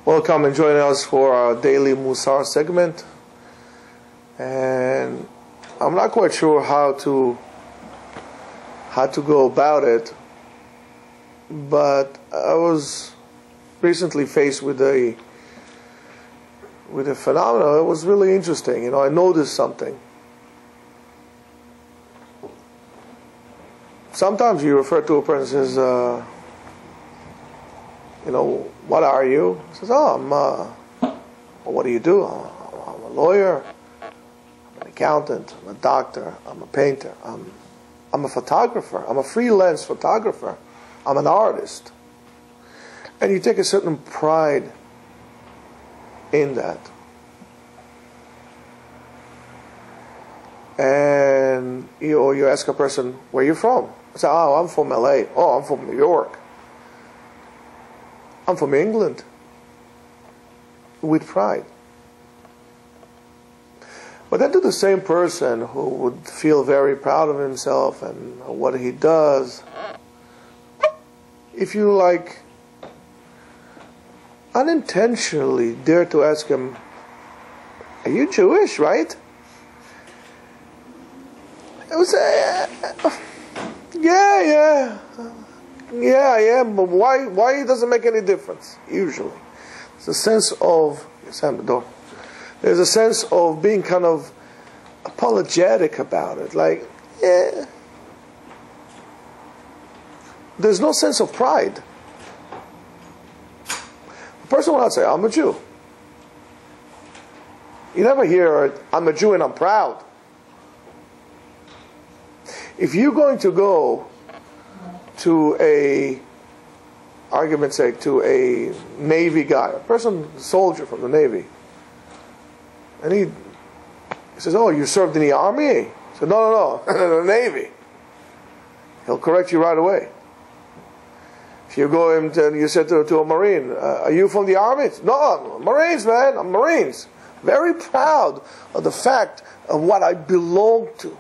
Welcome and join us for our daily Mussar segment. And I'm not quite sure how to go about it, but I was recently faced with a phenomenon that was really interesting. I noticed something. Sometimes you refer to a person and says, what are you? He says, well, what do you do? I'm a lawyer, I'm an accountant, I'm a doctor, I'm a painter, I'm a photographer, I'm a freelance photographer, I'm an artist. And you take a certain pride in that. And you ask a person, where are you from? I say, I'm from LA. Oh, I'm from New York. I'm from England. With pride. But then to the same person who would feel very proud of himself and what he does, if you unintentionally dare to ask him, are you Jewish, right? I would say, yeah, I am, but why it doesn't make any difference, usually. It's a sense of, Sam, the door. There's a sense of being kind of apologetic about it, there's no sense of pride. The person will not say, I'm a Jew. You never hear, I'm a Jew and I'm proud. If you're going to go to a Navy guy, a soldier from the Navy, and he says, oh, you served in the Army? He said, no, the Navy. He'll correct you right away. If you go and you said to a Marine, are you from the Army? No, I'm Marines, man, I'm Marines. Very proud of the fact of what I belong to.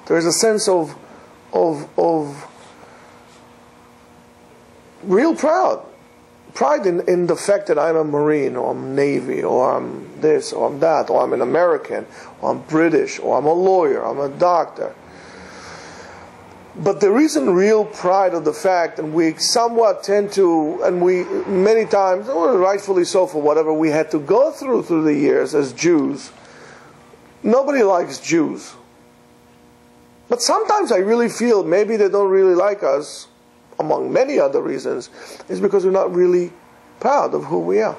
There is a sense of real pride in the fact that I'm a Marine, or I'm Navy, or I'm this, or I'm that, or I'm an American, or I'm British, or I'm a lawyer, I'm a doctor. But there isn't real pride of the fact, and we somewhat tend to, and we many times, or rightfully so for whatever we had to go through the years as Jews. Nobody likes Jews. But sometimes I really feel maybe they don't really like us, among many other reasons, is because we're not really proud of who we are.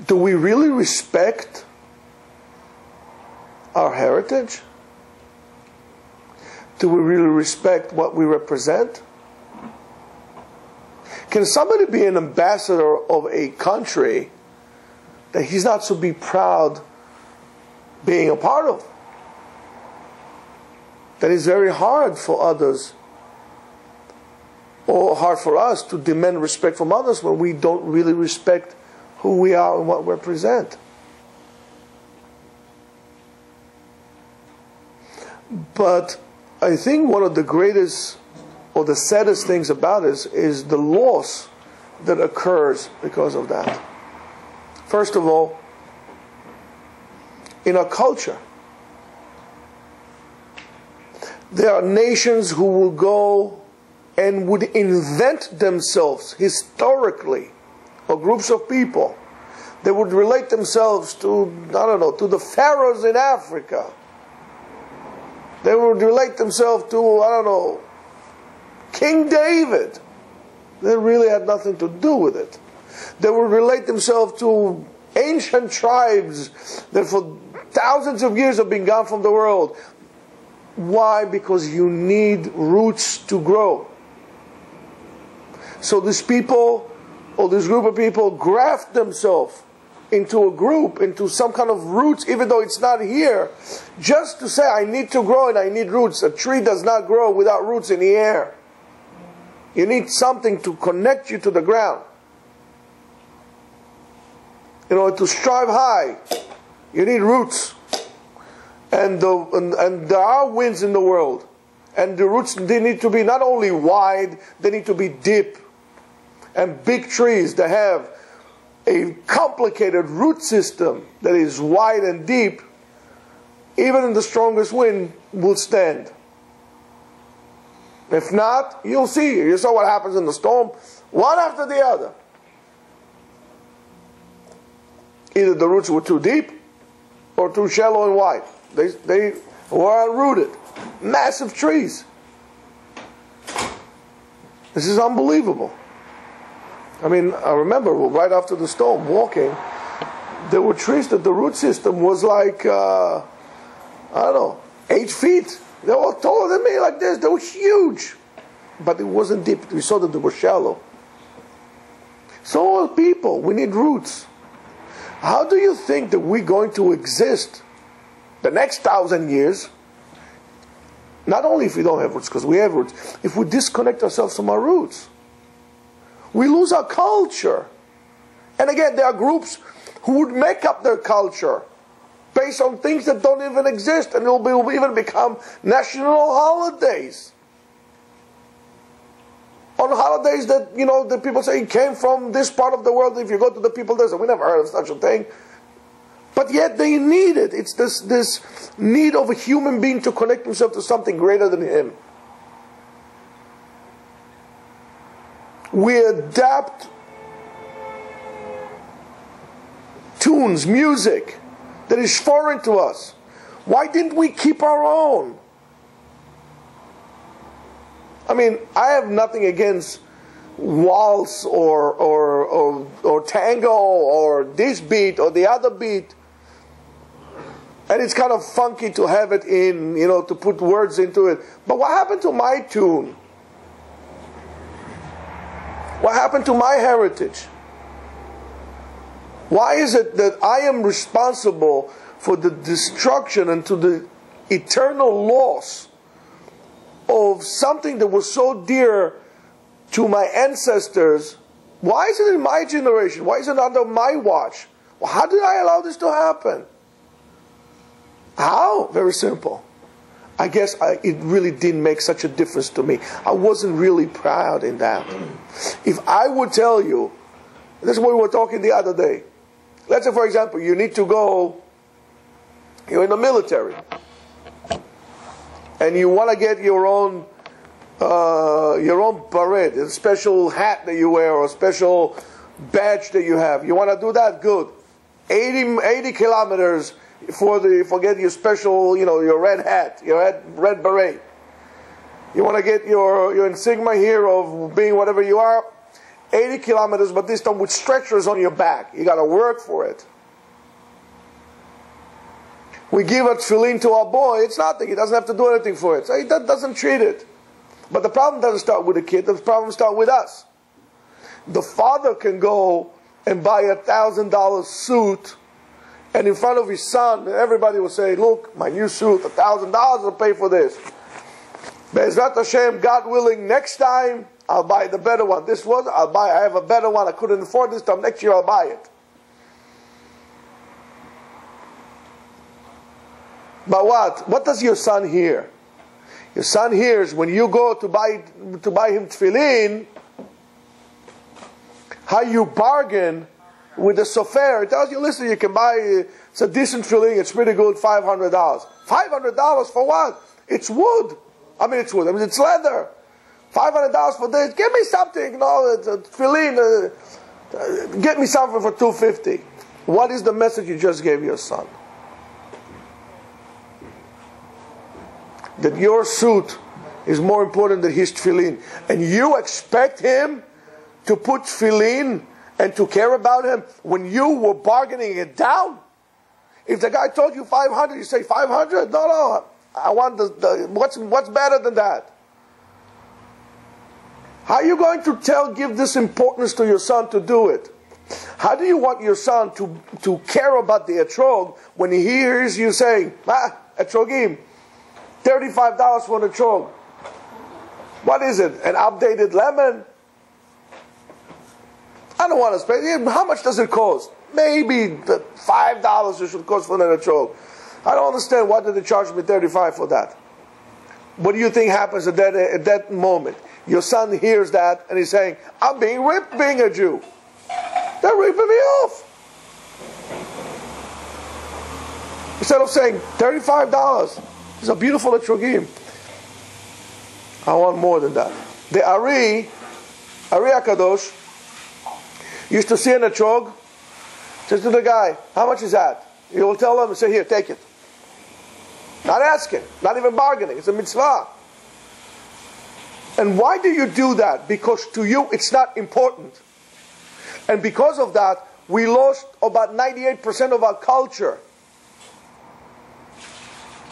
Do we really respect our heritage? Do we really respect what we represent? Can somebody be an ambassador of a country that he's not to be proud being a part of? That is very hard for others, or hard for us to demand respect from others when we don't really respect who we are and what we represent. But I think one of the greatest or the saddest things about it is the loss that occurs because of that. First of all, in our culture, there are nations who will go and would invent themselves historically, or groups of people that would relate themselves to, to the pharaohs in Africa. They would relate themselves to, King David. They really had nothing to do with it. They would relate themselves to ancient tribes that for thousands of years have been gone from the world. Why? Because you need roots to grow. So these people, or this group of people, graft themselves into a group, into some kind of roots, even though it's not here, just to say, I need to grow and I need roots. A tree does not grow without roots in the air. You need something to connect you to the ground. To strive high, you need roots. And there are winds in the world. And the roots, they need to be not only wide, they need to be deep. And big trees that have a complicated root system that is wide and deep, even in the strongest wind, will stand. If not, you'll see. You saw what happens in the storm. One after the other. Either the roots were too deep or too shallow and wide. They were unrooted. Massive trees. This is unbelievable. I mean, I remember right after the storm, walking, there were trees that the root system was like, I don't know, 8 feet. They were taller than me like this. They were huge. But it wasn't deep. We saw that they were shallow. So are people. We need roots. How do you think that we're going to exist the next 1,000 years? Not only if we don't have roots, because we have roots. If we disconnect ourselves from our roots, we lose our culture. And again, there are groups who would make up their culture based on things that don't even exist, and it will even become national holidays. On holidays that, you know, the people say came from this part of the world. If you go to the people there, say, we never heard of such a thing. But yet they need it. It's this need of a human being to connect himself to something greater than him. We adapt tunes, music that is foreign to us. Why didn't we keep our own? I mean, I have nothing against waltz or tango or this beat or the other beat. And it's kind of funky to have it in, you know, to put words into it. But what happened to my tune? What happened to my heritage? Why is it that I am responsible for the destruction and to the eternal loss of something that was so dear to my ancestors? Why is it in my generation? Why is it under my watch? Well, how did I allow this to happen? How? Very simple. I guess it really didn't make such a difference to me. I wasn't really proud in that. If I would tell you, this is what we were talking the other day. Let's say, for example, you need to go, you're in the military, and you want to get your own beret, a special hat that you wear, or a special badge that you have. You want to do that? Good. 80 kilometers forget your special, you know, your red hat, your red beret. You want to get your insignia here of being whatever you are, 80 kilometers, but this time with stretchers on your back. You got to work for it. We give a tefillin to our boy, it's nothing. He doesn't have to do anything for it. So he doesn't treat it. But the problem doesn't start with the kid, the problem starts with us. The father can go and buy $1,000 suit, and in front of his son, everybody will say, look, my new suit, $1,000 will pay for this. Be'ezrat Hashem, God willing, next time, I'll buy the better one. I have a better one, I couldn't afford this time, next year I'll buy it. But what? What does your son hear? Your son hears when you go to buy him tefillin, how you bargain with the sofer. It tells you, listen, you can buy, it's a decent tefillin, it's pretty good, $500. $500 for what? It's wood. It's leather. $500 for this. Give me something. No, it's a tefillin. Get me something for $250. What is the message you just gave your son? That your suit is more important than his tefillin. And you expect him to put tefillin and to care about him when you were bargaining it down? If the guy told you 500, you say 500? No, I want what's better than that? How are you going to give this importance to your son to do it? How do you want your son to care about the etrog when he hears you saying, etrogim, $35 for an etrog? What is it? An updated lemon? I don't want to spend. How much does it cost? Maybe the $5 it should cost for an etrog. I don't understand. Why did they charge me $35 for that? What do you think happens at that moment? Your son hears that and he's saying, I'm being ripped being a Jew. They're ripping me off. Instead of saying $35, it's a beautiful etrogim. I want more than that. The Ari HaKadosh, used to see an etrog, says to the guy, how much is that? He will tell him and say, here, take it. Not asking, not even bargaining. It's a mitzvah. And why do you do that? Because to you it's not important. And because of that, we lost about 98% of our culture.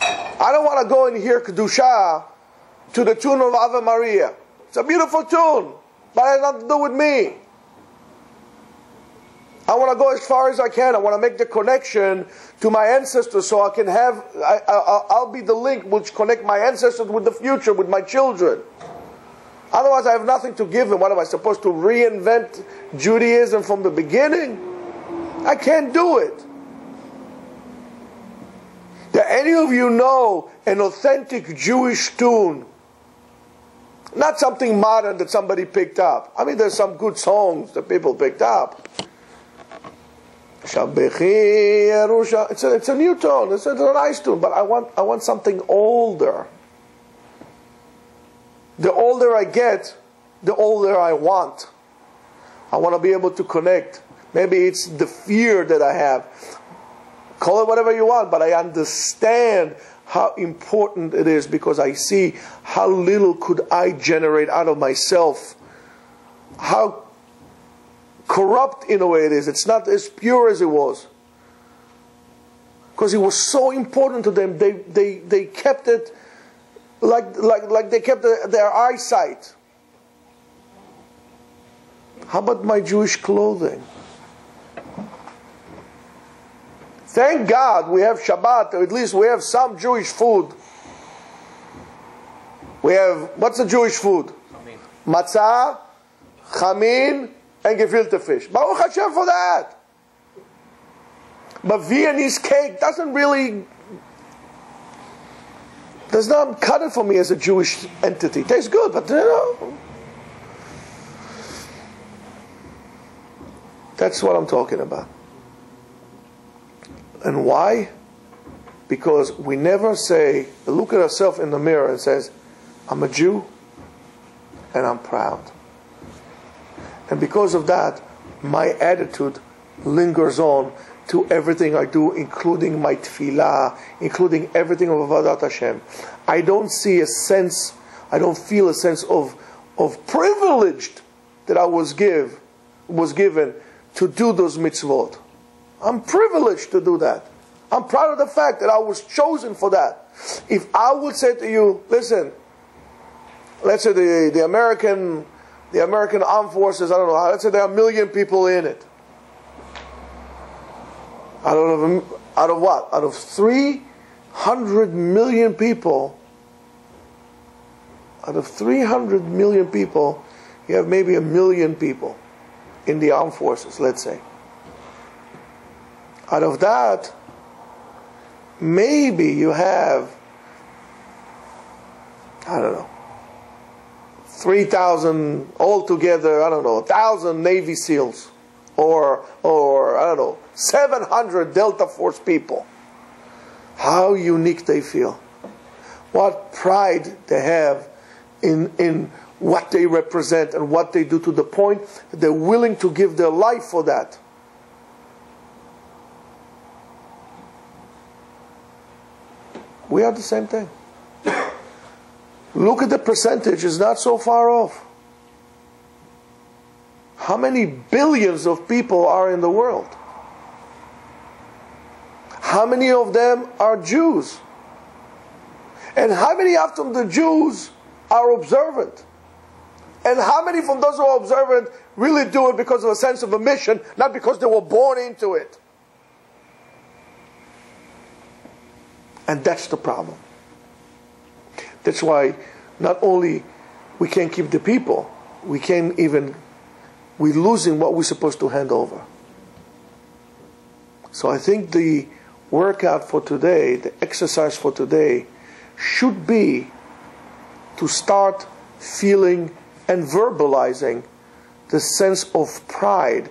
I don't want to go and hear Kedusha to the tune of Ave Maria. It's a beautiful tune, but it has nothing to do with me. I want to go as far as I can. I want to make the connection to my ancestors so I can have, I'll be the link which connect my ancestors with the future, with my children. Otherwise I have nothing to give them. What am I supposed to reinvent Judaism from the beginning? I can't do it. Do any of you know an authentic Jewish tune? Not something modern that somebody picked up. I mean, there's some good songs that people picked up. It's a new tone. It's a nice tune, but I want something older. The older I get, the older I want. I want to be able to connect. Maybe it's the fear that I have. Call it whatever you want, but I understand how important it is because I see how little could I generate out of myself. How corrupt in a way it is. It's not as pure as it was. Because it was so important to them. They kept it like they kept their eyesight. How about my Jewish clothing? Thank God we have Shabbat, or at least we have some Jewish food. We have, what's the Jewish food? Chamin. Matzah, chamin, and gefilte fish. Baruch Hashem for that. But Viennese cake does not cut it for me as a Jewish entity. It tastes good, but you know. That's what I'm talking about. And why? Because we never say, look at ourselves in the mirror and says, I'm a Jew and I'm proud. And because of that, my attitude lingers on to everything I do, including my tefillah, including everything of Avodat Hashem. I don't feel a sense of privileged that I was given to do those mitzvot. I'm privileged to do that. I'm proud of the fact that I was chosen for that. If I would say to you, listen, let's say the American armed forces, I don't know, let's say there are 1 million people in it. Out of what? Out of 300 million people, out of 300 million people, you have maybe 1 million people in the armed forces, let's say. Out of that, maybe you have, I don't know, 3,000 altogether, I don't know, 1,000 Navy SEALs, or I don't know, 700 Delta Force people. How unique they feel. What pride they have in what they represent and what they do, to the point that they're willing to give their life for that. We are the same thing. Look at the percentage, it's not so far off. How many billions of people are in the world? How many of them are Jews? And how many of them, the Jews, are observant? And how many from those who are observant really do it because of a sense of a mission, not because they were born into it? And that's the problem. That's why not only we can't keep the people, we're losing what we're supposed to hand over. So I think the workout for today, the exercise for today, should be to start feeling and verbalizing the sense of pride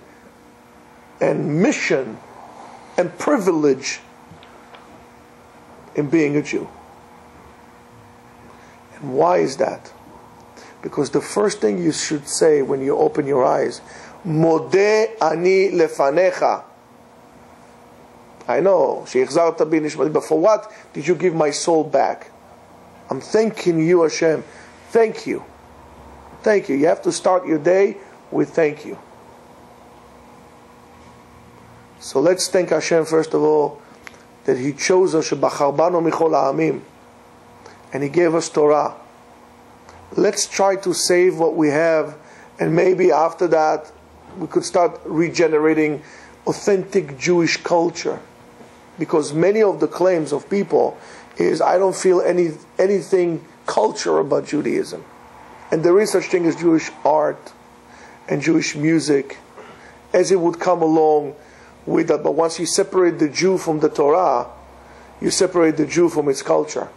and mission and privilege in being a Jew. And why is that? Because the first thing you should say when you open your eyes, Modeh ani lefanecha. I know, she'echzarta bi nishmati, but for what did you give my soul back? I'm thanking you, Hashem. Thank you. Thank you. You have to start your day with thank you. So let's thank Hashem first of all that He chose us, shebachar banu michol ha'amim, and He gave us Torah. Let's try to save what we have, and maybe after that we could start regenerating authentic Jewish culture. Because many of the claims of people is, I don't feel anything culture about Judaism. And there is such thing as Jewish art and Jewish music, as it would come along with that. But once you separate the Jew from the Torah, you separate the Jew from its culture.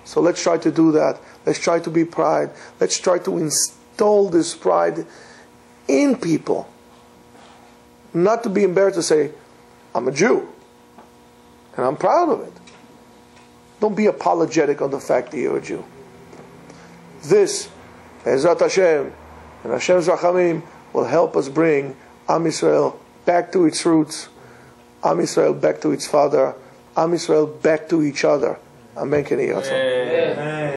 So let's try to do that. Let's try to be pride. Let's try to install this pride in people. Not to be embarrassed to say, I'm a Jew. And I'm proud of it. Don't be apologetic on the fact that you're a Jew. This, Be'ezrat Hashem, and Hashem's Rachamim, will help us bring Am Yisrael back to its roots, Am Yisrael back to its father, Am Yisrael back to each other. Amen.